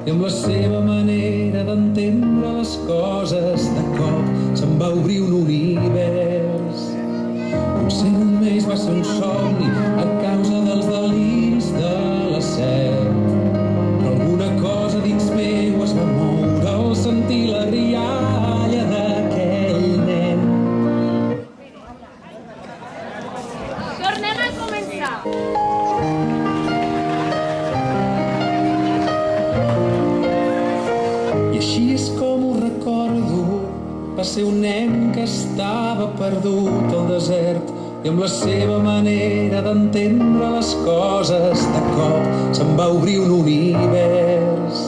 i amb la seva manera d'entendre les coses de cop se'n va obrir un univers. Potser només va ser un somni a causa dels deliris de la set, però alguna cosa dins meu es va moure al sentir la rialla d'aquell nen. Tornem a començar. I així és com ho recordo, va ser un nen que estava perdut al desert i amb la seva manera d'entendre les coses de cop se'n va obrir un univers.